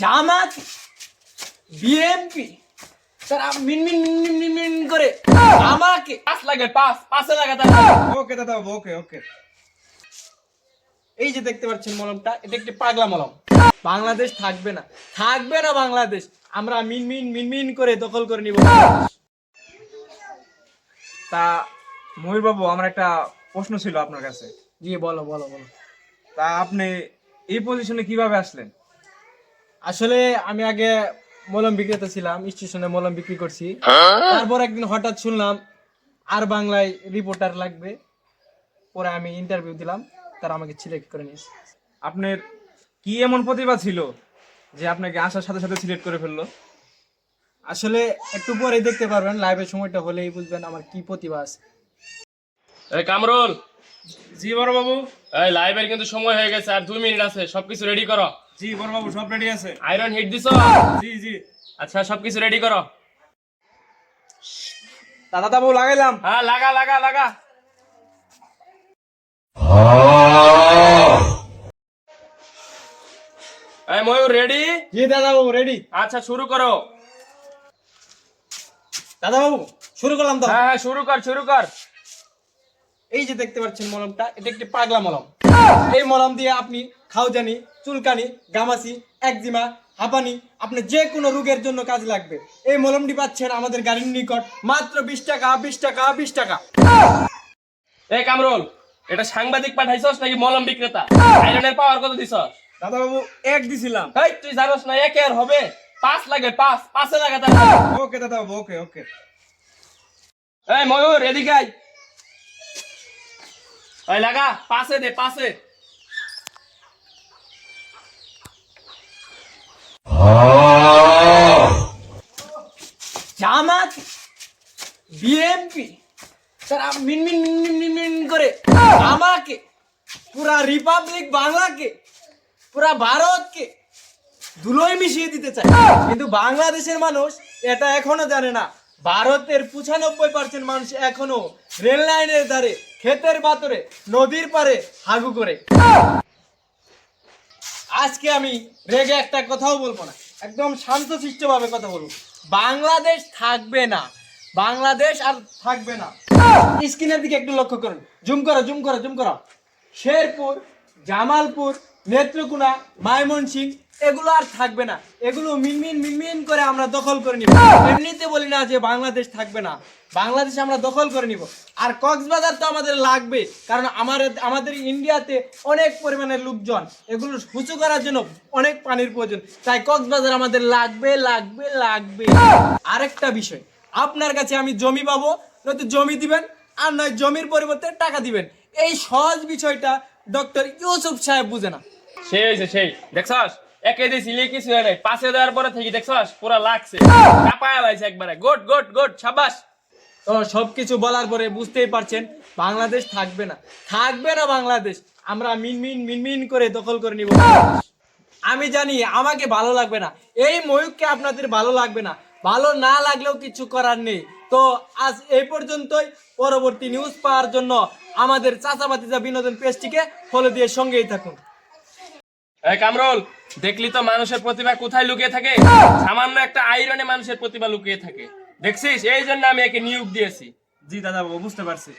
জামাত BNP তারা মিন মিন মিন মিন মিন মিন করে আমাকে পাঁচ লাগে পাঁচে লাগাতে ওকে দাদা বাবু, ওকে ওকে। এই যে দেখতে পাচ্ছেন মলমটা, এটা একটি পাগলা মলম। বাংলাদেশ থাকবে না, থাকবে না বাংলাদেশ। আমরা মিন মিন মিন মিন করে দখল করে নিব। তা ময়ূর বাবু, আমার একটা প্রশ্ন ছিল আপনার কাছে। জি বলো বলো বলো। তা আপনি এই পজিশনে কিভাবে আসলেন? আসলে আমি আগে মলম বিক্রেতা ছিলাম, স্টেশনে মলম বিক্রি করছি। তারপর একদিন হঠাৎ শুনলাম আর বাংলায় রিপোর্টার লাগবে। পরে আমি ইন্টারভিউ দিলাম, তারা আমাকে সিলেক্ট করে নিয়েছে। আপনার কি এমন প্রতিভা ছিল যে আপনাকে আসার সাথে সাথে সিলেক্ট করে ফেললো? আসলে একটু পরে দেখতে পারবেন, লাইভের সময়টা হলেই বুঝবেন আমার কি প্রতিভা আছে। এই কামরুল, জি বড় বাবু। এই লাইভের কিন্তু সময় হয়ে গেছে, আর 2 মিনিট আছে, সবকিছু রেডি করো। জি বড় বাবু, সব রেডি আছে। আয়রন হিট দিছো? জি জি। আচ্ছা, সবকিছু রেডি করো। দাদা বাবু লাগাইলাম। হ্যাঁ, লাগা লাগা লাগা। এই ময়ূর রেডি? জি দাদা বাবু রেডি। আচ্ছা, শুরু করো। দাদা বাবু শুরু করলাম তো। হ্যাঁ হ্যাঁ, শুরু কর শুরু কর। এই যে দেখতে পাচ্ছেন মলমটা, এটা একটি পাগলা মলম। এই মলম দিয়ে আপনি খাওজানি, চুলকানি, গামাসি, একজিমা, হাঁপানি, আপনি যে কোনো রোগের জন্য কাজ লাগবে। এই মলমটি পাচ্ছেন আমাদের গাড়ির নিকট মাত্র 20 টাকা 20 টাকা 20 টাকা। এই কামরুল, এটা সাংবাদিক পাঠাইছস নাকি মলম বিক্রেতা? আয়রনের পাওয়ার কত দিছস? দাদা বাবু এক দিছিলাম। এই তুই জানোস না একে আর হবে? পাঁচ লাগে, পাঁচে লাগাতে। ওকে দাদা বাবু, ওকে ওকে। এই ময়ূর এদিকে আয়। এই লাগা, পাশে দে পাশে। জামাত বিএনপি তারা মিন মিন মিন মিন মিন মিন করে আমাকে, পুরা রিপাবলিক বাংলাকে, পুরা ভারতকে ধুলোয় মিশিয়ে দিতে চায়। কিন্তু বাংলাদেশের মানুষ এটা এখনো জানে না। ভারতের 95% মানুষ এখনো রেল লাইনের ধারে, ক্ষেতের বাতরে, নদীর পারে হাগু করে। আজকে আমি রেগে একটা কথাও বলবো না, একদম শান্তশিষ্ট ভাবে কথা বলবো। বাংলাদেশ থাকবে না, বাংলাদেশ আর থাকবে না। স্ক্রিনের দিকে একটু লক্ষ্য করুন, জুম করো জুম করো জুম করো। শেরপুর, জামালপুর, নেত্রকোনা, ময়মনসিংহ এগুলো আর থাকবে না। এগুলো মিনমিন মিনমিন করে আমরা দখল করে নিব। এমনিতে বলি না যে বাংলাদেশ থাকবে না, বাংলাদেশ আমরা দখল করে নিব। আর কক্সবাজার তো আমাদের লাগবে, কারণ আমাদের ইন্ডিয়াতে অনেক পরিমাণের লোকজন, এগুলো উঁচু করার জন্য অনেক পানির প্রয়োজন, তাই কক্সবাজার আমাদের লাগবে লাগবে লাগবে। আরেকটা বিষয়, আপনার কাছে আমি জমি পাবো, নয়তো জমি দিবেন, আর নয় জমির পরিবর্তে টাকা দিবেন। এই সহজ বিষয়টা ডক্টর ইউসুফ সাহেব বুঝে না। সেই হয়েছে সেই, দেখছস একে দিছিলি কিছু হয় নাই, পাশে দেওয়ার পরে থেকে দেখছস পুরা লাগছে, কাপায় লাইছে একবারে। গুড গুড গুড, শাবাশ। তো সবকিছু বলার পরে বুঝতেই পারছেন বাংলাদেশ থাকবে না, থাকবে না বাংলাদেশ। আমরা মিনমিন মিনমিন করে দখল করে নিব। আমি জানি আমাকে ভালো লাগবে না, এই ময়ূরকে আপনাদের ভালো লাগবে না, ভালো না লাগলেও কিছু করার নেই। তো আজ এই পর্যন্তই। পরবর্তী নিউজ পাওয়ার জন্য আমাদের চাচাবাতিজা বিনোদন পেজটিকে ফলো দিয়ে সঙ্গেই থাকুন। এই কামরুল, দেখলি তো মানুষের প্রতিভা কোথায় লুকিয়ে থাকে? সামান্য একটা আয়রনে মানুষের প্রতিভা লুকিয়ে থাকে, দেখছিস? এই জন্য আমি একে নিয়োগ দিয়েছি। জি দাদা বাবু, বুঝতে পারছি।